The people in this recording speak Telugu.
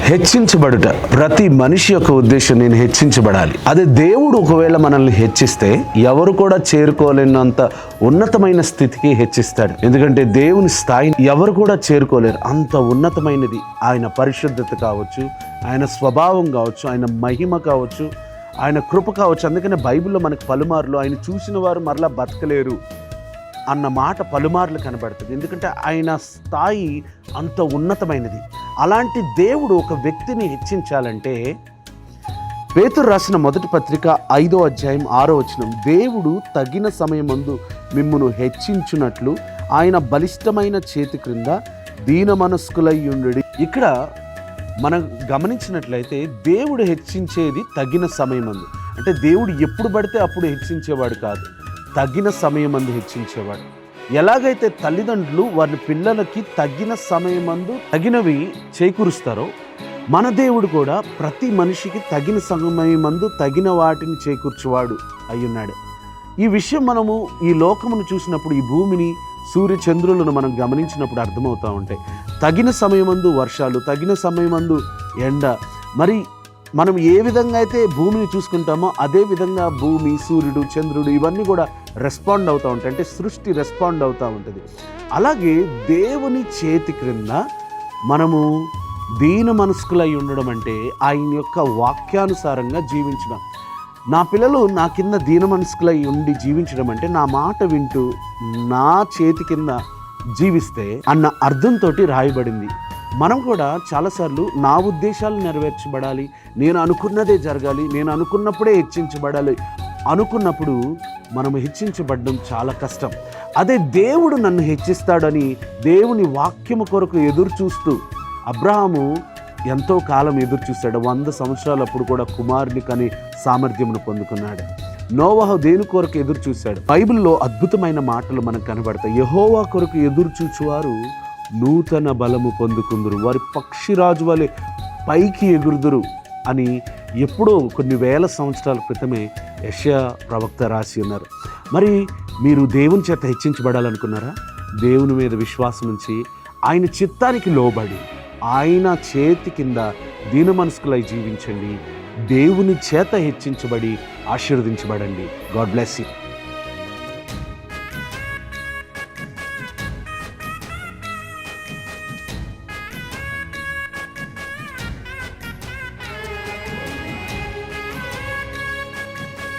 హెచ్చించబడుట ప్రతి మనిషి యొక్క ఉద్దేశం, నేను హెచ్చించబడాలి. అదే దేవుడు ఒకవేళ మనల్ని హెచ్చిస్తే ఎవరు కూడా చేరుకోలేనంత ఉన్నతమైన స్థితికి హెచ్చిస్తాడు. ఎందుకంటే దేవుని స్థాయిని ఎవరు కూడా చేరుకోలేరు. అంత ఉన్నతమైనది ఆయన పరిశుద్ధత కావచ్చు, ఆయన స్వభావం కావచ్చు, ఆయన మహిమ కావచ్చు, ఆయన కృప కావచ్చు. అందుకనే బైబిల్లో మనకు పలుమార్లు ఆయన చూసిన వారు మరలా బతకలేరు అన్న మాట పలుమార్లు కనబడుతుంది. ఎందుకంటే ఆయన స్థాయి అంత ఉన్నతమైనది. అలాంటి దేవుడు ఒక వ్యక్తిని హెచ్చించాలంటే పేతురు రాసిన మొదటి పత్రిక 5వ అధ్యాయం 6వ వచనం, దేవుడు తగిన సమయమందు మిమ్మును హెచ్చించున్నట్లు ఆయన బలిష్టమైన చేతి క్రింద దీన మనస్కులై ఉండుడి. ఇక్కడ మనం గమనించినట్లయితే దేవుడు హెచ్చించేది తగిన సమయమందు. అంటే దేవుడు ఎప్పుడు పడితే అప్పుడు హెచ్చించేవాడు కాదు, తగిన సమయమందు హెచ్చించేవాడు. ఎలాగైతే తల్లిదండ్రులు వారి పిల్లలకి తగిన సమయమందు తగినవి చేకూరుస్తారో, మన దేవుడు కూడా ప్రతి మనిషికి తగిన సమయమందు తగిన వాటిని చేకూర్చువాడు అయ్యున్నాడు. ఈ విషయం మనము ఈ లోకమును చూసినప్పుడు, ఈ భూమిని, సూర్య చంద్రులను మనం గమనించినప్పుడు అర్థమవుతూ ఉంటాయి. తగిన సమయమందు వర్షాలు, తగిన సమయమందు ఎండ. మరి మనం ఏ విధంగా అయితే భూమిని చూసుకుంటామో అదే విధంగా భూమి, సూర్యుడు, చంద్రుడు ఇవన్నీ కూడా రెస్పాండ్ అవుతూ ఉంటాయి. అంటే సృష్టి రెస్పాండ్ అవుతూ ఉంటుంది. అలాగే దేవుని చేతి క్రింద మనము దీన మనస్కులై ఉండడం అంటే ఆయన యొక్క వాక్యానుసారంగా జీవించడం. నా పిల్లలు నా కింద దీన మనస్కులై ఉండి జీవించడం అంటే నా మాట వింటూ నా చేతి కింద జీవిస్తే అన్న అర్థంతో రాయబడింది. మనం కూడా చాలాసార్లు నా ఉద్దేశాలు నెరవేర్చబడాలి, నేను అనుకున్నదే జరగాలి, నేను అనుకున్నప్పుడే హెచ్చించబడాలి అనుకున్నప్పుడు మనం హెచ్చించబడడం చాలా కష్టం. అదే దేవుడు నన్ను హెచ్చిస్తాడని దేవుని వాక్యము కొరకు ఎదురు చూస్తూ అబ్రహాము ఎంతో కాలం ఎదురు చూశాడు. 100 సంవత్సరాలప్పుడు కూడా కుమారుని కని సామర్థ్యమును పొందుకున్నాడు. నోవహు దేని కొరకు ఎదురు చూశాడు. బైబిల్లో అద్భుతమైన మాటలు మనకు కనబడతాయి. యెహోవా కొరకు ఎదురు చూచువారు నూతన బలము పొందుకుందురు, వారి పక్షిరాజు వలె పైకి ఎగురుదురు అని ఎప్పుడో కొన్ని వేల సంవత్సరాల క్రితమే యెషయా ప్రవక్త రాసి ఉన్నారు. మరి మీరు దేవుని చేత హెచ్చించబడాలనుకున్నారా? దేవుని మీద విశ్వాసం ఉంచి ఆయన చిత్తానికి లోబడి ఆయన చేతి కింద దీన మనస్కులై జీవించండి. దేవుని చేత హెచ్చించబడి ఆశీర్వదించబడండి. God bless you.